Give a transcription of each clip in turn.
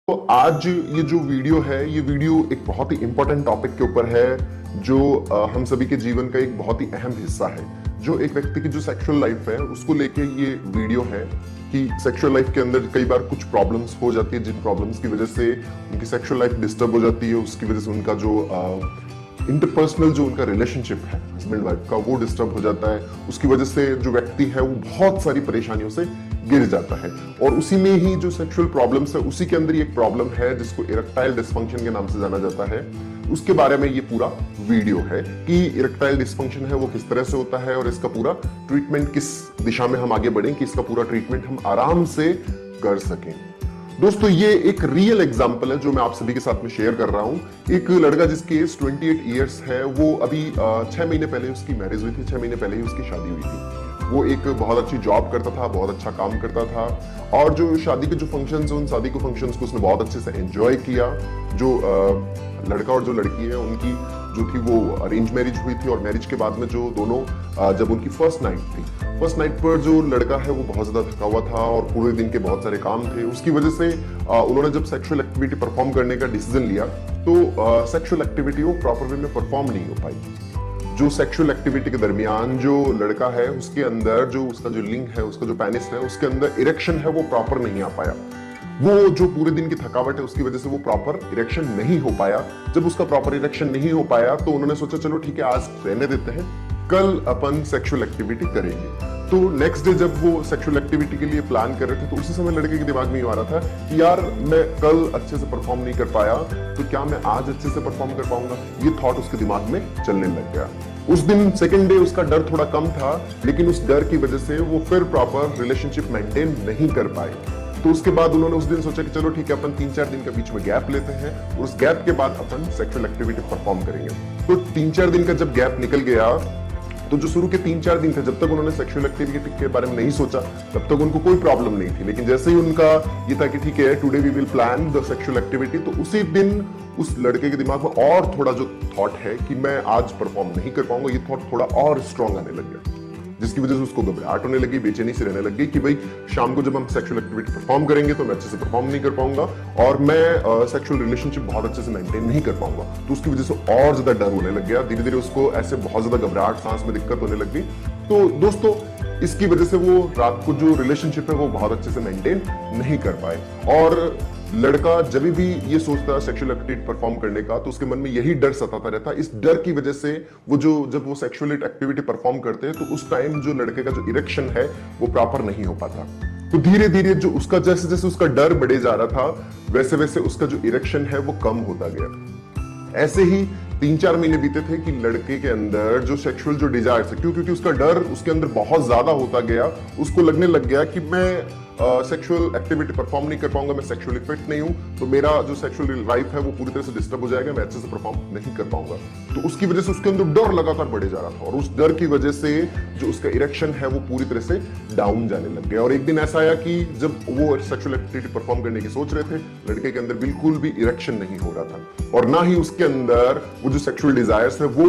तो आज ये जो वीडियो है ये वीडियो एक बहुत ही इंपॉर्टेंट टॉपिक के ऊपर है जो हम सभी के जीवन का एक बहुत ही अहम हिस्सा है। जो एक व्यक्ति की जो सेक्सुअल लाइफ है उसको लेके ये वीडियो है कि सेक्सुअल लाइफ के अंदर कई बार कुछ प्रॉब्लम्स हो जाती है, जिन प्रॉब्लम्स की वजह से उनकी सेक्सुअल लाइफ डिस्टर्ब हो जाती है, उसकी वजह से उनका जो इंटरपर्सनल जो उनका रिलेशनशिप है हस्बैंड वाइफ का वो डिस्टर्ब हो जाता है। उसकी वजह से जो व्यक्ति है वो बहुत सारी परेशानियों से गिर जाता है। और उसी में ही जो सेक्सुअल प्रॉब्लम्स है उसी के अंदर ही एक प्रॉब्लम है जिसको इरेक्टाइल डिसफंक्शन के नाम से जाना जाता है। उसके बारे में ये पूरा वीडियो है कि इरेक्टाइल डिसफंक्शन है वो किस तरह से होता है और इसका पूरा ट्रीटमेंट किस दिशा में हम आगे बढ़ें कि इसका पूरा ट्रीटमेंट हम आराम से कर सकें। दोस्तों ये एक रियल एग्जांपल है जो मैं आप सभी के साथ में शेयर कर रहा हूं। एक लड़का जिसकी एज 28 इयर्स है, वो अभी 6 महीने पहले उसकी मैरिज हुई थी, 6 महीने पहले ही उसकी शादी हुई थी। वो एक बहुत अच्छी जॉब करता था, बहुत अच्छा काम करता था और जो शादी के जो फंक्शंस उन शादी के फंक्शंस को उसने बहुत अच्छे से एंजॉय किया। जो लड़का और जो लड़की है उनकी जो थी वो अरेंज मैरिज हुई थी और मैरिज के बाद में जो दोनों जब उनकी फर्स्ट नाइट थी, फर्स्ट नाइट पर जो लड़का है वो बहुत ज्यादा थका हुआ था और पूरे दिन के बहुत सारे काम थे। उसकी वजह से उन्होंने जब सेक्सुअल एक्टिविटी परफॉर्म करने का डिसीजन लिया तो सेक्सुअल एक्टिविटी वो प्रॉपर वे में परफॉर्म नहीं हो पाई। जो सेक्सुअल एक्टिविटी के दरमियान जो लड़का है उसके अंदर जो उसका जो लिंग है, उसका जो पेनिस है, उसके अंदर इरेक्शन है वो प्रॉपर नहीं आ पाया। वो जो पूरे दिन की थकावट है उसकी वजह से वो प्रॉपर इरेक्शन नहीं हो पाया। जब उसका प्रॉपर इरेक्शन नहीं हो पाया तो उन्होंने सोचा चलो ठीक है आज रहने देते हैं, कल अपन सेक्सुअल एक्टिविटी करेंगे। तो नेक्स्ट डे जब वो सेक्सुअल एक्टिविटी के लिए प्लान कर रहे थे तो उसी समय लड़के के दिमाग में ये आ रहा था कि यार मैं कल अच्छे से परफॉर्म नहीं कर पाया तो क्या मैं आज अच्छे से परफॉर्म कर पाऊंगा। ये थॉट उसके दिमाग में चलने लग गया। उस दिन सेकंड डे उसका डर थोड़ा कम था, लेकिन उस डर की वजह से वो फिर प्रॉपर रिलेशनशिप मेंटेन नहीं कर पाए। तो उसके बाद उन्होंने उस दिन सोचा कि चलो ठीक है अपन 3-4 दिन का बीच में गैप लेते हैं और उस गैप के बाद अपन सेक्सुअल एक्टिविटी परफॉर्म करेंगे। तो 3-4 दिन का जब गैप निकल गया तो जो शुरू के 3-4 दिन थे जब तक उन्होंने सेक्सुअल एक्टिविटी के बारे में नहीं सोचा तब तक उनको कोई प्रॉब्लम नहीं थी। लेकिन जैसे ही उनका ये था कि ठीक है today we will plan the sexual activity, तो उसी दिन उस लड़के के दिमाग में और थोड़ा जो थॉट है कि मैं आज परफॉर्म नहीं कर पाऊंगा, ये थॉट थोड़ा और स्ट्रॉन्ग आने लग गया, जिसकी वजह से उसको घबराहट होने लगी, बेचैनी से रहने लग गई कि भाई शाम को जब हम सेक्सुअल एक्टिविटी परफॉर्म करेंगे तो मैं अच्छे से परफॉर्म नहीं कर पाऊंगा और मैं सेक्सुअल रिलेशनशिप बहुत अच्छे से मेंटेन नहीं कर पाऊंगा। तो उसकी वजह से और ज्यादा डर होने लग गया, धीरे धीरे उसको ऐसे बहुत ज्यादा घबराहट, सांस में दिक्कत होने लग गई। तो दोस्तों इसकी वजह से वो रात को जो रिलेशनशिप है वो बहुत अच्छे से मेंटेन नहीं कर पाए। और लड़का जब भी ये सोचता है सेक्सुअल एक्टिविटी परफॉर्म करने का तो उसके मन में यही डर सताता रहता है। इस डर की वजह से वो जब वो सेक्सुअल एक्टिविटी परफॉर्म करते हैं तो उस टाइम जो लड़के का जो इरेक्शन है वो प्रॉपर नहीं हो पाता। तो धीरे धीरे जो उसका जैसे जैसे उसका डर बढ़े जा रहा था वैसे वैसे उसका जो इरेक्शन है वो कम होता गया। ऐसे ही 3-4 महीने बीते थे कि लड़के के अंदर जो सेक्सुअल जो डिजायर है, क्योंकि उसका डर उसके अंदर बहुत ज्यादा होता गया, उसको लगने लग गया कि मैं सेक्सुअल एक्टिविटी परफॉर्म नहीं कर पाऊंगा, मैं सेक्सुअली फिट नहीं हूं, तो मेरा जो सेक्सुअल लाइफ है वो पूरी तरह से डिस्टर्ब हो जाएगा, मैं अच्छे से परफॉर्म नहीं कर पाऊंगा। तो उसकी वजह से उसके अंदर डर लगातार बढ़े जा रहा था और उस डर की वजह से जो उसका इरेक्शन है वो पूरी तरह से डाउन जाने लग गया। और एक दिन ऐसा आया कि जब वो सेक्सुअल एक्टिविटी परफॉर्म करने की सोच रहे थे, लड़के के अंदर बिल्कुल भी इरेक्शन नहीं हो रहा था और ना ही उसके अंदर वो जो सेक्सुअल डिजायर्स है वो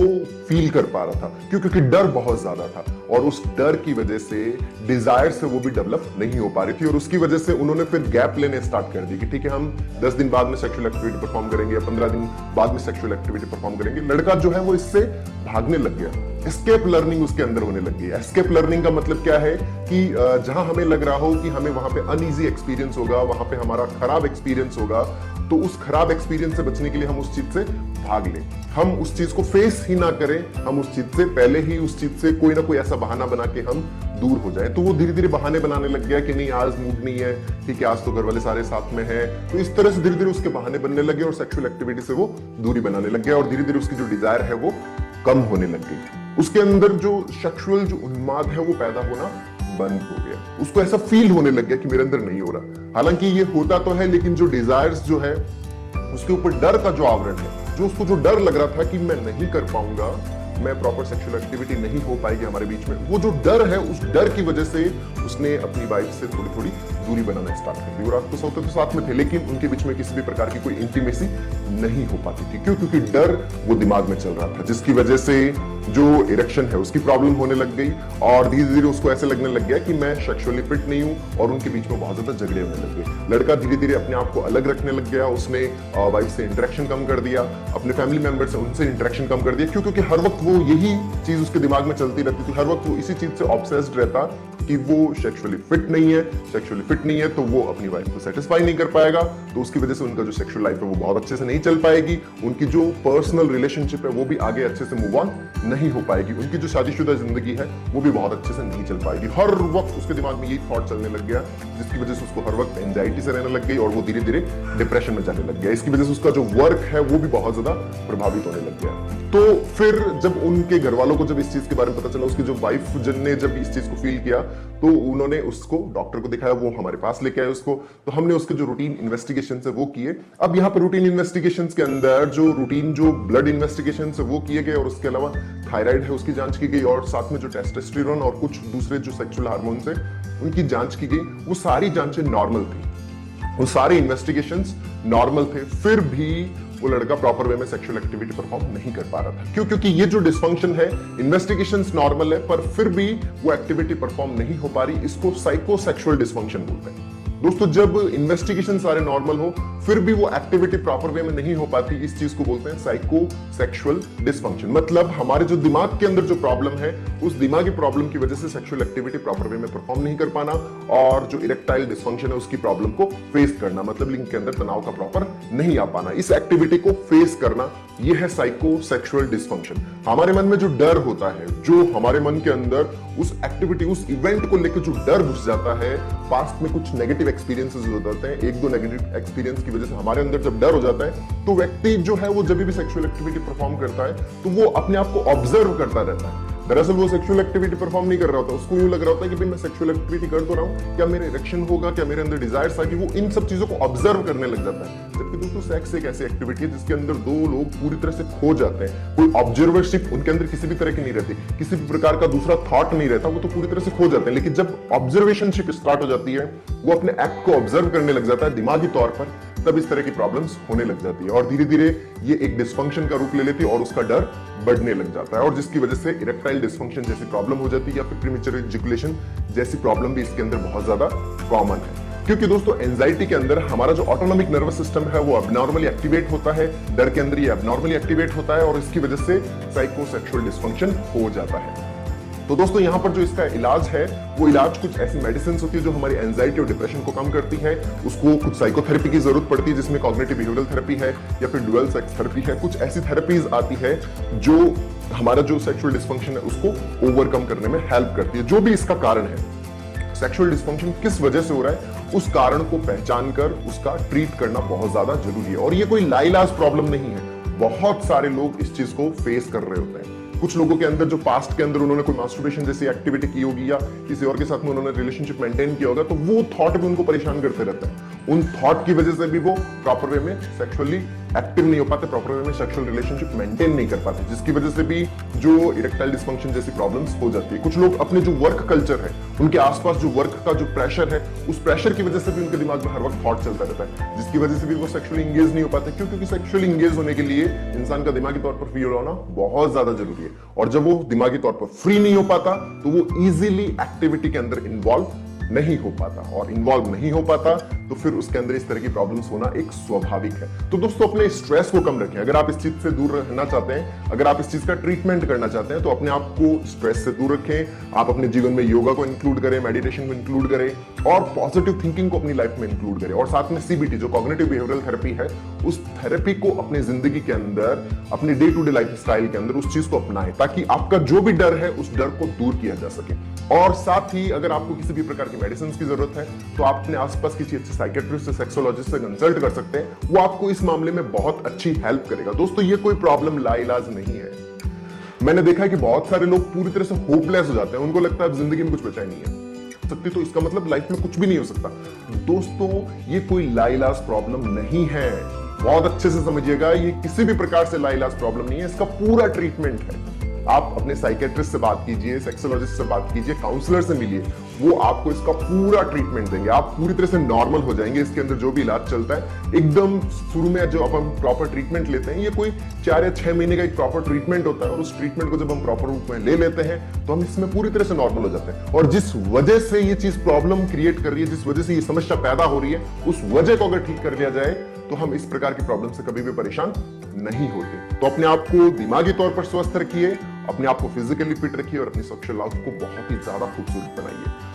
फील कर पा रहा था, क्योंकि डर बहुत ज्यादा था और उस डर की वजह से डिजायर्स है वो भी डेवलप नहीं हो पा रही थी। और उसकी वजह से उन्होंने फिर गैप लेने स्टार्ट कर दी कि ठीक है हम 10 दिन बाद में सेक्सुअल एक्टिविटी परफॉर्म करेंगे या 15 दिन बाद में सेक्सुअल एक्टिविटी परफॉर्म करेंगे। लड़का जो है वो इससे भागने लग गया, एस्केप लर्निंग उसके अंदर होने लग गई। एस्केप लर्निंग का मतलब क्या है कि जहां हमें लग रहा हो कि हमें वहां पे अनईजी एक्सपीरियंस होगा, वहां पे हमारा खराब एक्सपीरियंस होगा, तो उस खराब एक्सपीरियंस से बचने के लिए हम उस चीज से भाग लें, हम उस चीज को फेस ही ना करें, हम उस चीज से पहले ही उस चीज से कोई ना कोई ऐसा बहाना बना के हम दूर हो जाए। तो वो धीरे धीरे बहाने बनाने लग गया कि नहीं आज मूड नहीं है, ठीक है आज तो घर वाले सारे साथ में हैं। तो इस तरह से धीरे धीरे उसके बहाने बनने लगे और सेक्सुअल एक्टिविटी से वो दूरी बनाने लग गया और धीरे धीरे उसकी जो डिजायर है वो कम होने लग गई। उसके अंदर जो सेक्सुअल जो उन्माद है वो पैदा होना बंद हो गया। उसको ऐसा फील होने लग गया कि मेरे अंदर नहीं हो रहा। हालांकि ये होता तो है, लेकिन जो डिजायर्स जो है उसके ऊपर डर का जो आवरण है, जो उसको जो डर लग रहा था कि मैं नहीं कर पाऊंगा, मैं प्रॉपर सेक्सुअल एक्टिविटी नहीं हो पाएगी हमारे बीच में, वो जो डर है उस डर की वजह से उसने अपनी वाइफ से थोड़ी थोड़ी दूरी बनाना स्टार्ट कर दी। और रात को सोते तो साथ में थे, लेकिन उनके बीच में किसी भी प्रकार की कोई इंटीमेसी नहीं हो पाती थी। क्यों? क्योंकि डर वो दिमाग में चल रहा था, जिसकी वजह से जो इरेक्शन है उसकी प्रॉब्लम होने लग गई और धीरे धीरे उसको ऐसे लगने लग गया कि मैं सेक्सुअली फिट नहीं हूं और उनके बीच में बहुत ज्यादा झगड़े होने लग गए। लड़का धीरे धीरे अपने आप को अलग रखने लग गया, उसने वाइफ से इंटरेक्शन कम कर दिया, अपने फैमिली मेंबर से उनसे इंटरेक्शन कम कर दिया। क्यों? क्योंकि हर वक्त वो यही चीज उसके दिमाग में चलती रहती थी, हर वक्त वो इसी चीज से ऑब्सेस्ड रहता कि वो सेक्सुअली फिट नहीं है, सेक्सुअली फिट नहीं है तो वो अपनी वाइफ को सेटिस्फाई नहीं कर पाएगा, तो उसकी वजह से उनका जो सेक्सुअल लाइफ है वो बहुत अच्छे से नहीं चल पाएगी, उनकी जो पर्सनल रिलेशनशिप है वो भी आगे अच्छे से मूव ऑन नहीं हो पाएगी, उनकी जो शादीशुदा जिंदगी है वो भी बहुत अच्छे से नहीं चल पाएगी। हर वक्त उसके दिमाग में यही थॉट चलने लग गया, जिसकी वजह से उसको हर वक्त एंजाइटी से रहने लग गई और वो धीरे धीरे डिप्रेशन में जाने लग गया। इसकी वजह से उसका जो वर्क है वो भी बहुत ज्यादा प्रभावित होने लग गया। तो फिर जब उनके घर वालों को जब इस चीज के बारे में पता चला, उसकी जो वाइफ ने जब इस चीज को फील किया, तो उन्होंने उसको डॉक्टर को दिखाया, वो हमारे पास लेके आए उसको, तो हमने उसके जो रूटीन इन्वेस्टिगेशन है वो किए। अब यहाँ पर रूटीन इन्वेस्टिगेशन के अंदर जो ब्लड इन्वेस्टिगेशन है वो किए गए और उसके अलावा थायराइड है उसकी जांच की गई और साथ में जो टेस्टोस्टेरोन और कुछ दूसरे जो सेक्सुअल हार्मोन्स है उनकी जांच की गई। वो सारी जांचें नॉर्मल थी, वो सारे इन्वेस्टिगेशंस नॉर्मल थे, फिर भी वो लड़का प्रॉपर वे में सेक्सुअल एक्टिविटी परफॉर्म नहीं कर पा रहा था। क्यों? क्योंकि ये जो डिस्फंक्शन है, इन्वेस्टिगेशंस नॉर्मल है पर फिर भी वो एक्टिविटी परफॉर्म नहीं हो पा रही, इसको साइकोसेक्सुअल डिस्फंक्शन बोलते हैं। दोस्तों, जब इन्वेस्टिगेशन सारे नॉर्मल हो फिर भी वो एक्टिविटी प्रॉपर वे में नहीं हो पाती, इस चीज को बोलते हैं साइकोसेक्सुअल डिस्फंक्शन। मतलब हमारे जो दिमाग के अंदर जो प्रॉब्लम है, उस दिमागी प्रॉब्लम की वजह से सेक्सुअल एक्टिविटी प्रॉपर वे में परफॉर्म नहीं कर पाना और जो इरेक्टाइल डिस्फंक्शन है उसकी प्रॉब्लम को फेस करना, मतलब लिंग के अंदर तनाव का प्रॉपर नहीं आ पाना, इस एक्टिविटी को फेस करना, ये है साइकोसेक्सुअल डिस्फंक्शन। हमारे मन में जो डर होता है, जो हमारे मन के अंदर उस एक्टिविटी, उस इवेंट को लेकर जो डर घुस जाता है, पास्ट में कुछ नेगेटिव एक्सपीरियंसेस हो जाते हैं, एक दो नेगेटिव एक्सपीरियंस की वजह से हमारे अंदर जब डर हो जाता है तो व्यक्ति जो है वो जब भी सेक्सुअल एक्टिविटी परफॉर्म करता है तो वो अपने आप को ऑब्जर्व करता रहता है। दरअसल वो सेक्सुअल एक्टिविटी परफॉर्म नहीं कर रहा होता, उसको यूं लग रहा होता है कि भाई मैं सेक्सुअल एक्टिविटी कर तो रहा हूं, क्या मेरे इरेक्शन होगा, क्या मेरे अंदर डिजायर्स आएगी, वो इन सब चीजों को ऑब्जर्व करने लग जाता है। जबकि दोस्तों सेक्स एक ऐसी एक्टिविटी है जिसके अंदर दो लोग पूरी तरह से खो जाते हैं, कोई ऑब्जर्वरशिप उनके अंदर किसी भी तरह की नहीं रहती, किसी भी प्रकार का दूसरा थॉट नहीं रहता, वो तो पूरी तरह से खो जाते हैं। लेकिन जब ऑब्जर्वेशनशिप स्टार्ट हो जाती है, वो अपने एक्ट को ऑब्जर्व करने लग जाता है दिमागी तौर पर, तब इस तरह की प्रॉब्लम्स होने लग जाती है और धीरे धीरे ये एक डिस्फंक्शन का रूप ले लेती है और उसका डर बढ़ने लग जाता है और जिसकी वजह से इरेक्टाइल डिस्फंक्शन जैसी प्रॉब्लम हो जाती है या फिर प्रीमेच्योर इजैकुलेशन जैसी प्रॉब्लम भी इसके अंदर बहुत ज्यादा कॉमन है। क्योंकि दोस्तों एंजाइटी के अंदर हमारा जो ऑटोनॉमिक नर्वस सिस्टम है वो एबनॉर्मली एक्टिवेट होता है, डर के अंदर ये एबनॉर्मली एक्टिवेट होता है और इसकी वजह से साइकोसेक्सुअल डिस्फंक्शन हो जाता है। तो दोस्तों यहाँ पर जो इसका इलाज है वो इलाज कुछ ऐसी मेडिसिन होती है जो हमारी एंजाइटी और डिप्रेशन को कम करती है, उसको कुछ साइकोथेरेपी की जरूरत पड़ती है जिसमें कॉग्निटिव बिहेवियरल थेरेपी है या फिर डुअल सेक्स थेरेपी है, कुछ ऐसी थेरेपीज आती है जो हमारा जो सेक्सुअल डिस्फंक्शन है उसको ओवरकम करने में हेल्प करती है। जो भी इसका कारण है, सेक्सुअल डिस्फंक्शन किस वजह से हो रहा है, उस कारण को पहचान कर उसका ट्रीट करना बहुत ज्यादा जरूरी है और ये कोई लाइलाज प्रॉब्लम नहीं है। बहुत सारे लोग इस चीज को फेस कर रहे होते हैं। कुछ लोगों के अंदर जो पास्ट के अंदर उन्होंने कोई मास्टरबेशन जैसी एक्टिविटी की होगी या किसी और के साथ में उन्होंने रिलेशनशिप मेंटेन किया होगा, तो वो थॉट भी उनको परेशान करते रहते हैं। उन थॉट की वजह से भी वो प्रॉपर वे में सेक्सुअली एक्टिव नहीं हो पाते, प्रॉपर वे में सेक्सुअल रिलेशनशिप मेंटेन नहीं कर पाते, जिसकी वजह से भी जो इरेक्टाइल डिस्फंक्शन जैसी प्रॉब्लम्स हो जाती है। कुछ लोग अपने जो वर्क कल्चर है, उनके आसपास जो वर्क का जो प्रेशर है, उस प्रेशर की वजह से भी उनके दिमाग में हर वक्त थॉट चलता रहता है, जिसकी वजह से भी वो सेक्सुअली इंगेज नहीं हो पाते। क्यों? क्योंकि सेक्सुअली इंगेज होने के लिए इंसान का दिमागी तौर पर फ्री होना बहुत ज्यादा जरूरी है और जब वो दिमागी तौर पर फ्री नहीं हो पाता तो वो इजीली एक्टिविटी के अंदर इन्वॉल्व नहीं हो पाता और इन्वॉल्व नहीं हो पाता तो फिर उसके अंदर इस तरह की प्रॉब्लम्स होना एक स्वाभाविक है। तो दोस्तों अपने स्ट्रेस को कम रखें। अगर आप इस चीज से दूर रहना चाहते हैं, अगर आप इस चीज का ट्रीटमेंट करना चाहते हैं तो अपने आप को स्ट्रेस से दूर रखें। आप अपने जीवन में योगा को इंक्लूड करें, मेडिटेशन को इंक्लूड करें और पॉजिटिव थिंकिंग को अपनी लाइफ में इंक्लूड करें और साथ में सीबीटी जो कॉग्निटिव बिहेवियरल थेरेपी है, उस थेरेपी को अपनी जिंदगी के अंदर, अपने day to day life style के अंदर उस चीज को अपनाएं ताकि आपका जो भी डर है उस डर को दूर किया जा सके। और साथ ही अगर आपको किसी भी प्रकार की मेडिसिन की जरूरत है तो आप अपने आसपास किसी अच्छे साइकियाट्रिस्ट से, सेक्सोलॉजिस्ट से कंसल्ट कर सकते हैं, वो आपको इस मामले में बहुत अच्छी हेल्प करेगा। दोस्तों ये कोई प्रॉब्लम लाइलाज नहीं है। मैंने देखा है कि बहुत सारे लोग पूरी तरह से होपलेस हो जाते हैं, उनको लगता है अब जिंदगी में कुछ बचा ही नहीं है सकती तो इसका मतलब लाइफ में कुछ भी नहीं हो सकता। दोस्तों ये कोई लाइलाज प्रॉब्लम नहीं है, बहुत अच्छे से समझिएगा, ये किसी भी प्रकार से लाइलाज प्रॉब्लम नहीं है, इसका पूरा ट्रीटमेंट है। आप अपने साइकेट्रिस्ट से बात कीजिए, सेक्सोलॉजिस्ट से बात कीजिए, काउंसलर से मिलिए, वो आपको इसका पूरा ट्रीटमेंट देंगे। आप पूरी तरह से नॉर्मल हो जाएंगे। इसके अंदर जो भी इलाज चलता है एकदम शुरू में जो अपन प्रॉपर ट्रीटमेंट लेते हैं, ये कोई 4 या 6 महीने का एक प्रॉपर ट्रीटमेंट होता है, और उस ट्रीटमेंट को जब हम प्रॉपर रूप में ले लेते हैं तो हम इसमें पूरी तरह से नॉर्मल हो जाते हैं। और जिस वजह से ये चीज प्रॉब्लम क्रिएट कर रही है, जिस वजह से ये समस्या पैदा हो रही है, उस वजह को अगर ठीक कर लिया जाए तो हम इस प्रकार की प्रॉब्लम से कभी भी परेशान नहीं होते। तो अपने आप को दिमागी तौर पर स्वस्थ रखिए, अपने आप को फिजिकली फिट रखिए और अपनी सेक्सुअल लाइफ को बहुत ही ज्यादा खूबसूरत बनाइए।